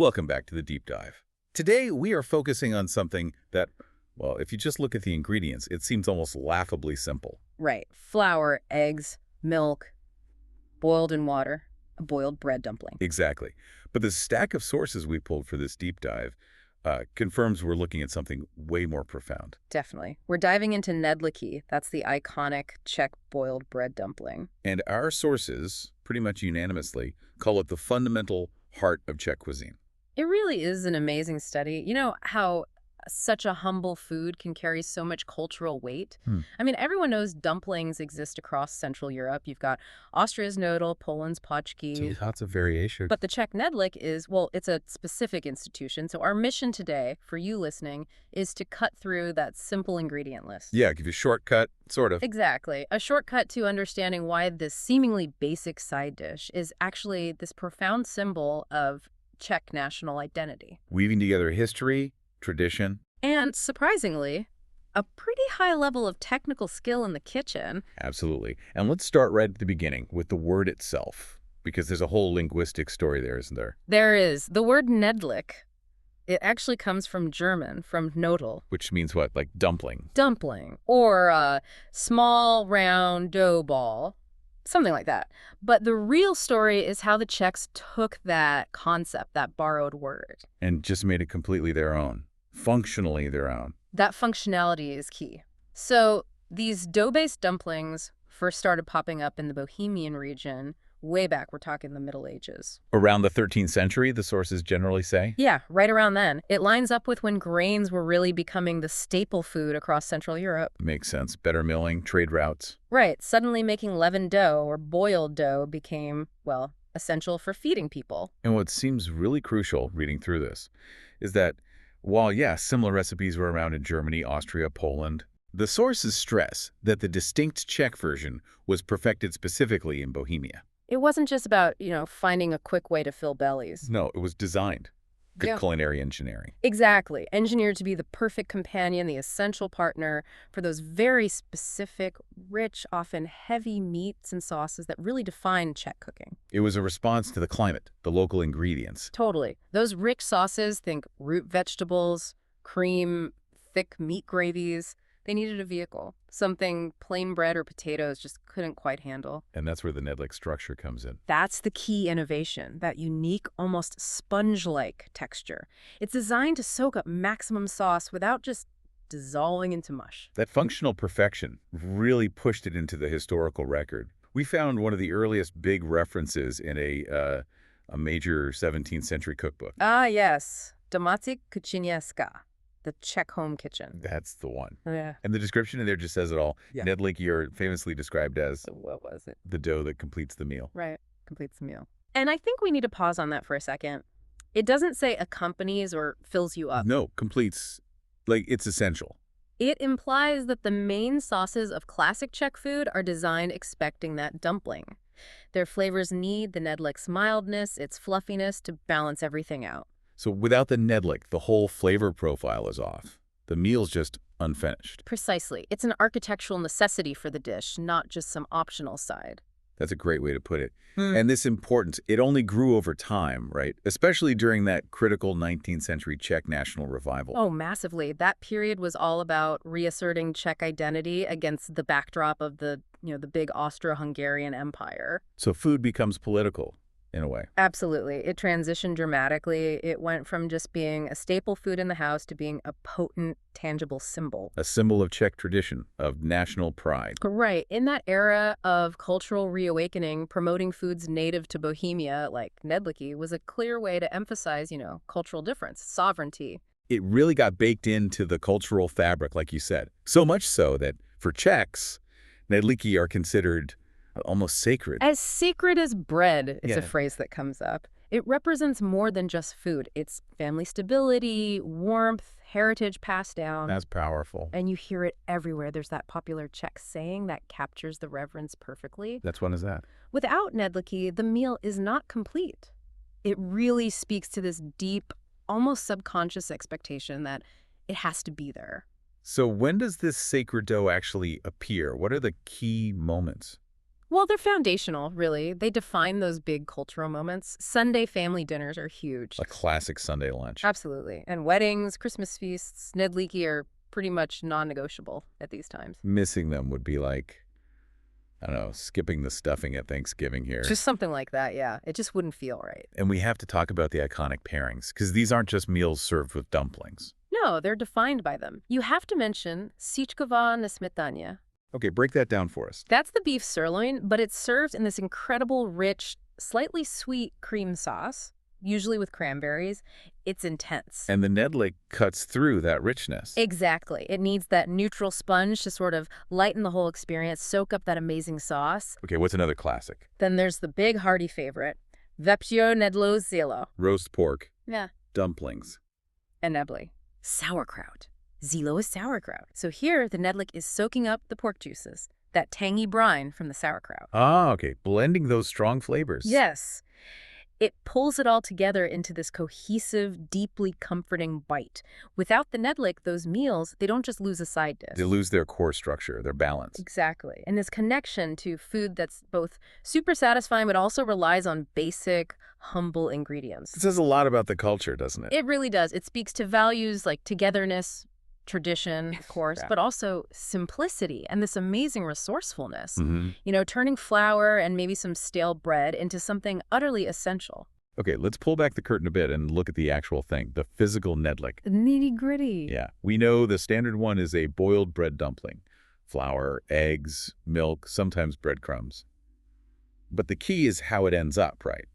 Welcome back to the deep dive. Today, we are focusing on something that, well, if you just look at the ingredients, it seems almost laughably simple. Right. Flour, eggs, milk, boiled in water, a boiled bread dumpling. Exactly. But the stack of sources we pulled for this deep dive confirms we're looking at something way more profound. Definitely. We're diving into knedliky. That's the iconic Czech boiled bread dumpling. And our sources, pretty much unanimously, call it the fundamental heart of Czech cuisine. It really is an amazing study. You know how such a humble food can carry so much cultural weight? I mean, everyone knows dumplings exist across Central Europe. You've got Austria's knödel, Poland's paczki. So lots of variation. But the Czech knedlik is, well, it's a specific institution. So our mission today, for you listening, is to cut through that simple ingredient list. Yeah, give you a shortcut, sort of. Exactly. A shortcut to understanding why this seemingly basic side dish is actually this profound symbol of Czech national identity. Weaving together history, tradition. And, surprisingly, a pretty high level of technical skill in the kitchen. Absolutely. And let's start right at the beginning with the word itself, because there's a whole linguistic story there, isn't there? There is. The word knedlik, it actually comes from German, from knödel. Which means what? Like dumpling. Dumpling, or a small, round dough ball. Something like that. But the real story is how the Czechs took that concept, that borrowed word. And just made it completely their own. Functionally their own. That functionality is key. So these dough-based dumplings first started popping up in the Bohemian region way back. We're talking the Middle Ages. Around the 13th century, the sources generally say? Yeah, right around then. It lines up with when grains were really becoming the staple food across Central Europe. Makes sense. Better milling, trade routes. Right. Suddenly making leavened dough or boiled dough became, well, essential for feeding people. And what seems really crucial, reading through this, is that while, yes, similar recipes were around in Germany, Austria, Poland, the sources stress that the distinct Czech version was perfected specifically in Bohemia. It wasn't just about, finding a quick way to fill bellies. No, it was designed. Good Yeah. culinary engineering. Exactly. Engineered to be the perfect companion, the essential partner for those very specific, rich, often heavy meats and sauces that really define Czech cooking. It was a response to the climate, the local ingredients. Totally. Those rich sauces, think root vegetables, cream, thick meat gravies, they needed a vehicle. Something plain bread or potatoes just couldn't quite handle. And that's where the knedlik structure comes in. That's the key innovation, that unique, almost sponge-like texture. It's designed to soak up maximum sauce without just dissolving into mush. That functional perfection really pushed it into the historical record. We found one of the earliest big references in a major 17th century cookbook. Ah, yes. Domácí kuchyňska, the Czech home kitchen. That's the one. Yeah. And the description in there just says it all. Yeah. Knedlíky are famously described as So what was it? the dough that completes the meal. Right. Completes the meal. And I think we need to pause on that for a second. It doesn't say accompanies or fills you up. No, completes, like it's essential. It implies that the main sauces of classic Czech food are designed expecting that dumpling. Their flavors need the knedlik's mildness, its fluffiness to balance everything out. So without the knedlik, the whole flavor profile is off. The meal's just unfinished. Precisely. It's an architectural necessity for the dish, not just some optional side. That's a great way to put it. And this importance, it only grew over time, right? Especially during that critical 19th century Czech national revival. Oh, massively. That period was all about reasserting Czech identity against the backdrop of the big Austro-Hungarian Empire. So food becomes political, in a way. Absolutely. It transitioned dramatically. It went from just being a staple food in the house to being a potent, tangible symbol. A symbol of Czech tradition, of national pride. Right. In that era of cultural reawakening, promoting foods native to Bohemia, like knedliky, was a clear way to emphasize, cultural difference, sovereignty. It really got baked into the cultural fabric, like you said. So much so that for Czechs, knedlíky are considered almost sacred. As sacred as bread is a Yeah. phrase that comes up. It represents more than just food. It's family stability, warmth, heritage passed down. That's powerful. And you hear it everywhere. There's that popular Czech saying that captures the reverence perfectly. That's one is that. Without knedliky, the meal is not complete. It really speaks to this deep, almost subconscious expectation that it has to be there. So when does this sacred dough actually appear? What are the key moments? Well, they're foundational, really. They define those big cultural moments. Sunday family dinners are huge. A classic Sunday lunch. Absolutely. And weddings, Christmas feasts, knedliky are pretty much non-negotiable at these times. Missing them would be like, I don't know, skipping the stuffing at Thanksgiving here. Just something like that, yeah. It just wouldn't feel right. And we have to talk about the iconic pairings, because these aren't just meals served with dumplings. No, they're defined by them. You have to mention sichkova na smetana. Okay, break that down for us. That's the beef sirloin, but it's served in this incredible, rich, slightly sweet cream sauce, usually with cranberries. It's intense. And the knedlik cuts through that richness. Exactly. It needs that neutral sponge to sort of lighten the whole experience, soak up that amazing sauce. Okay, what's another classic? Then there's the big hearty favorite, vepsio nedlo zilo. Roast pork. Yeah. Dumplings. And nebli. Sauerkraut. Zilo is sauerkraut. So here, the knedlik is soaking up the pork juices, that tangy brine from the sauerkraut. Ah, okay. Blending those strong flavors. Yes. It pulls it all together into this cohesive, deeply comforting bite. Without the knedlik, those meals, they don't just lose a side dish. They lose their core structure, their balance. Exactly. And this connection to food that's both super satisfying but also relies on basic, humble ingredients. It says a lot about the culture, doesn't it? It really does. It speaks to values like togetherness, tradition, of course, Yeah. but also simplicity and this amazing resourcefulness. Mm-hmm. You know, turning flour and maybe some stale bread into something utterly essential. Okay, let's pull back the curtain a bit and look at the actual thing, the physical knedlik. The nitty-gritty. Yeah, we know the standard one is a boiled bread dumpling. Flour, eggs, milk, sometimes breadcrumbs. But the key is how it ends up, right?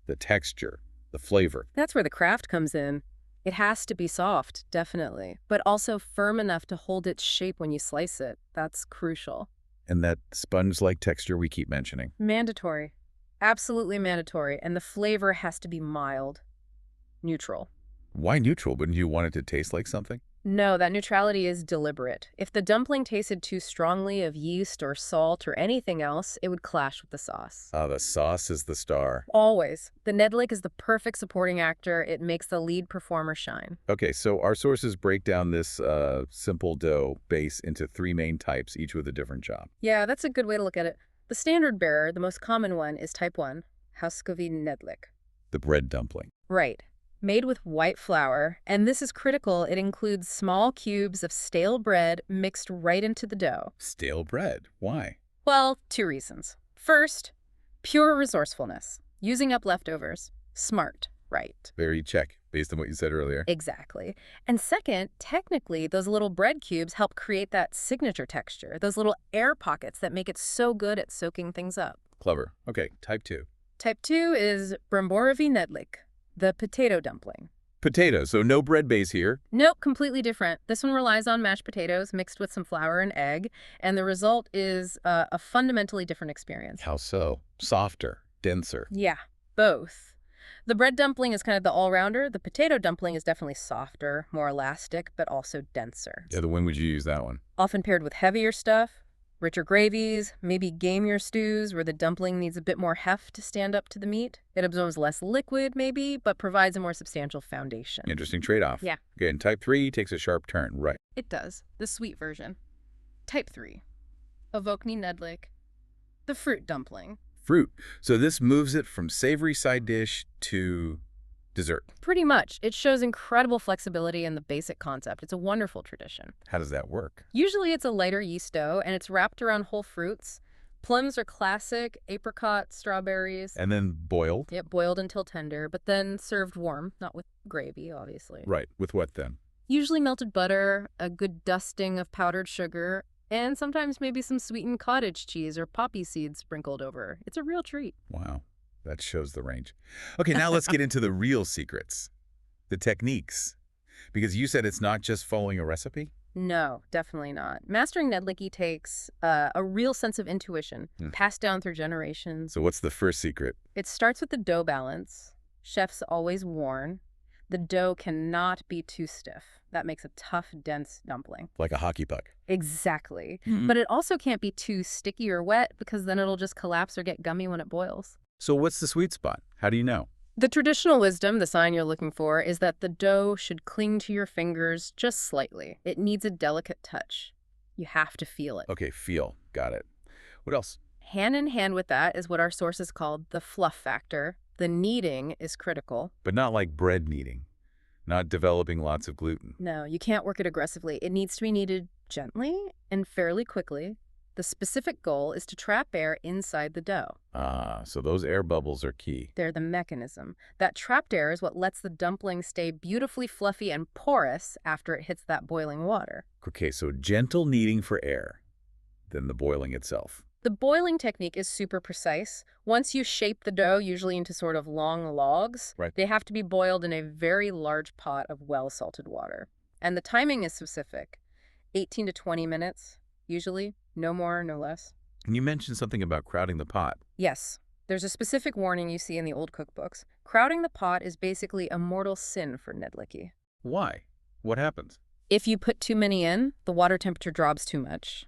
The texture, the flavor. That's where the craft comes in. It has to be soft, definitely, but also firm enough to hold its shape when you slice it. That's crucial. And that sponge-like texture we keep mentioning. Mandatory. Absolutely mandatory. And the flavor has to be mild, neutral. Why neutral? Wouldn't you want it to taste like something? No, that neutrality is deliberate. If the dumpling tasted too strongly of yeast or salt or anything else, it would clash with the sauce. Ah, the sauce is the star. Always. The knedlik is the perfect supporting actor. It makes the lead performer shine. Okay, so our sources break down this simple dough base into three main types, each with a different job. Yeah, that's a good way to look at it. The standard bearer, the most common one, is type 1, hauskovi knedlik. The bread dumpling. Right. Made with white flour, and this is critical. It includes small cubes of stale bread mixed right into the dough. Stale bread. Why? Well, two reasons. First, pure resourcefulness. Using up leftovers. Smart, right? Very Czech, based on what you said earlier. Exactly. And second, technically, those little bread cubes help create that signature texture, those little air pockets that make it so good at soaking things up. Clever. Okay, type 2. Type 2 is bramborovi knedlik, the potato dumpling. Potatoes, so no bread base here. Nope, completely different. This one relies on mashed potatoes mixed with some flour and egg, and the result is a fundamentally different experience. How so? Softer, denser. Yeah, both. The bread dumpling is kind of the all-rounder. The potato dumpling is definitely softer, more elastic, but also denser. Yeah, when would you use that one? Often paired with heavier stuff, richer gravies, maybe gamier stews where the dumpling needs a bit more heft to stand up to the meat. It absorbs less liquid, maybe, but provides a more substantial foundation. Interesting trade-off. Yeah. Okay, and type 3 takes a sharp turn, right? It does. The sweet version. Type 3. Ovokny knedlik. The fruit dumpling. Fruit. So this moves it from savory side dish to dessert. Pretty much. It shows incredible flexibility in the basic concept. It's a wonderful tradition. How does that work? Usually it's a lighter yeast dough, and it's wrapped around whole fruits. Plums are classic, apricot, strawberries. And then boiled? Yep, boiled until tender, but then served warm, not with gravy, obviously. Right. With what then? Usually melted butter, a good dusting of powdered sugar, and sometimes maybe some sweetened cottage cheese or poppy seeds sprinkled over. It's a real treat. Wow. That shows the range. Okay, now let's get into the real secrets. The techniques. Because you said it's not just following a recipe? No, definitely not. Mastering knedliky takes a real sense of intuition, passed down through generations. So what's the first secret? It starts with the dough balance. Chefs always warn. The dough cannot be too stiff. That makes a tough, dense dumpling. Like a hockey puck. Exactly. But it also can't be too sticky or wet because then it'll just collapse or get gummy when it boils. So what's the sweet spot? How do you know? The traditional wisdom, the sign you're looking for, is that the dough should cling to your fingers just slightly. It needs a delicate touch. You have to feel it. Okay, feel. Got it. What else? Hand in hand with that is what our sources called the fluff factor. The kneading is critical. But not like bread kneading, not developing lots of gluten. No, you can't work it aggressively. It needs to be kneaded gently and fairly quickly. The specific goal is to trap air inside the dough. Ah, so those air bubbles are key. They're the mechanism. That trapped air is what lets the dumpling stay beautifully fluffy and porous after it hits that boiling water. Okay, so gentle kneading for air, then the boiling itself. The boiling technique is super precise. Once you shape the dough, usually into sort of long logs, Right. they have to be boiled in a very large pot of well-salted water. And the timing is specific. 18 to 20 minutes, usually. No more, no less. And you mentioned something about crowding the pot. Yes, there's a specific warning you see in the old cookbooks. Crowding the pot is basically a mortal sin for knedliky. Why? What happens? If you put too many in, the water temperature drops too much.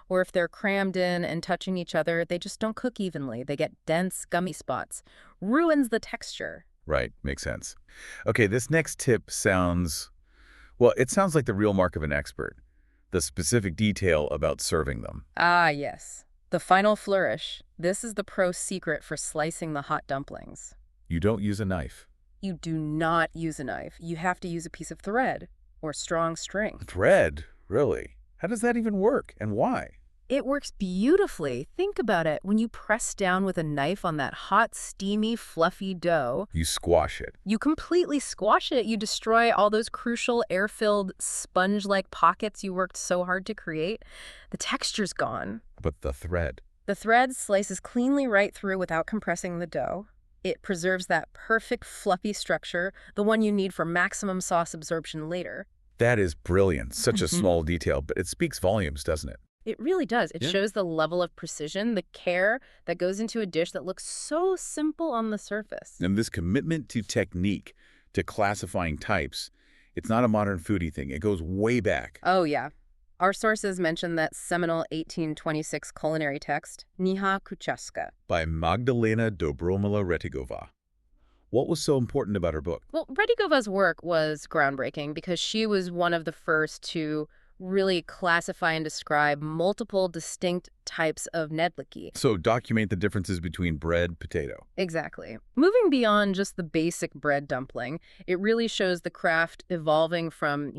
Or if they're crammed in and touching each other, they just don't cook evenly. They get dense, gummy spots. Ruins the texture. Right, makes sense. Okay, this next tip sounds, well, it sounds like the real mark of an expert. The specific detail about serving them. Ah, yes. The final flourish. This is the pro secret for slicing the hot dumplings. You don't use a knife. You do not use a knife. You have to use a piece of thread or strong string. Thread? Really? How does that even work, and why? It works beautifully. Think about it. When you press down with a knife on that hot, steamy, fluffy dough, You squash it. you completely squash it. You destroy all those crucial air-filled, sponge-like pockets you worked so hard to create. The texture's gone. But the thread. The thread slices cleanly right through without compressing the dough. It preserves that perfect, fluffy structure, the one you need for maximum sauce absorption later. That is brilliant. Such a small detail, but it speaks volumes, doesn't it? It really does. It Yeah. shows the level of precision, the care that goes into a dish that looks so simple on the surface. And this commitment to technique, to classifying types, it's not a modern foodie thing. It goes way back. Oh, yeah. Our sources mention that seminal 1826 culinary text, Kniha Kuchaska. By Magdalena Dobromila Retigova. What was so important about her book? Well, Redigova's work was groundbreaking because she was one of the first to really classify and describe multiple distinct types of knedliky. So document the differences between bread, potato. Exactly. Moving beyond just the basic bread dumpling, it really shows the craft evolving from,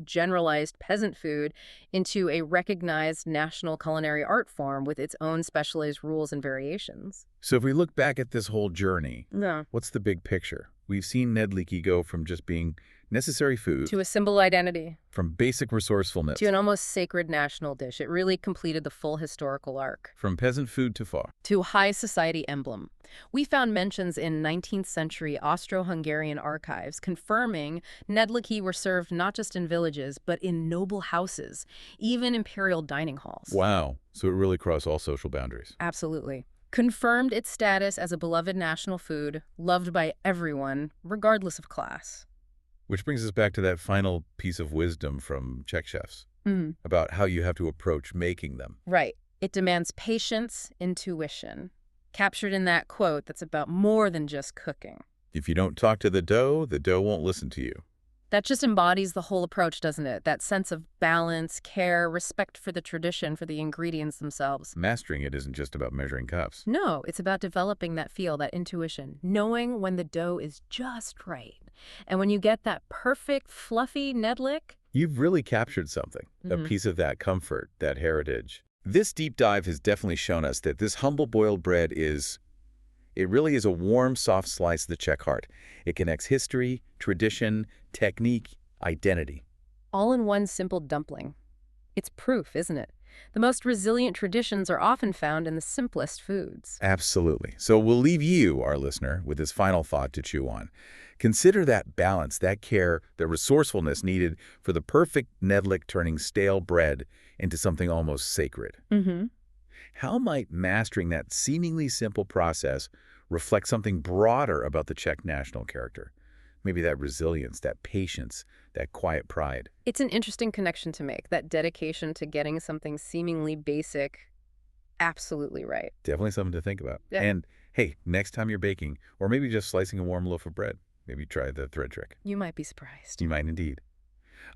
generalized peasant food into a recognized national culinary art form with its own specialized rules and variations. So if we look back at this whole journey, No. what's the big picture? We've seen knedlíky go from just being necessary food, To a symbol identity, from basic resourcefulness, to an almost sacred national dish. It really completed the full historical arc. from peasant food to far. To high society emblem. We found mentions in 19th century Austro-Hungarian archives confirming knedliky were served not just in villages, but in noble houses, even imperial dining halls. Wow. So it really crossed all social boundaries. Absolutely. Confirmed its status as a beloved national food, loved by everyone, regardless of class. Which brings us back to that final piece of wisdom from Czech chefs about how you have to approach making them. Right. It demands patience, intuition. Captured in that quote that's about more than just cooking. If you don't talk to the dough won't listen to you. That just embodies the whole approach, doesn't it? That sense of balance, care, respect for the tradition, for the ingredients themselves. Mastering it isn't just about measuring cups. No, it's about developing that feel, that intuition, knowing when the dough is just right. And when you get that perfect, fluffy knedlik, You've really captured something, a piece of that comfort, that heritage. This deep dive has definitely shown us that this humble boiled bread it really is a warm, soft slice of the Czech heart. It connects history, tradition, technique, identity. all in one simple dumpling. It's proof, isn't it? The most resilient traditions are often found in the simplest foods. Absolutely. So we'll leave you, our listener, with this final thought to chew on. Consider that balance, that care, the resourcefulness needed for the perfect knedlik turning stale bread into something almost sacred. How might mastering that seemingly simple process reflect something broader about the Czech national character? Maybe that resilience, that patience, that quiet pride. It's an interesting connection to make, that dedication to getting something seemingly basic absolutely right. Definitely something to think about. Yeah. And hey, next time you're baking, or maybe just slicing a warm loaf of bread, maybe try the thread trick. You might be surprised. You might indeed.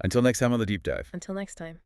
Until next time on The Deep Dive. Until next time.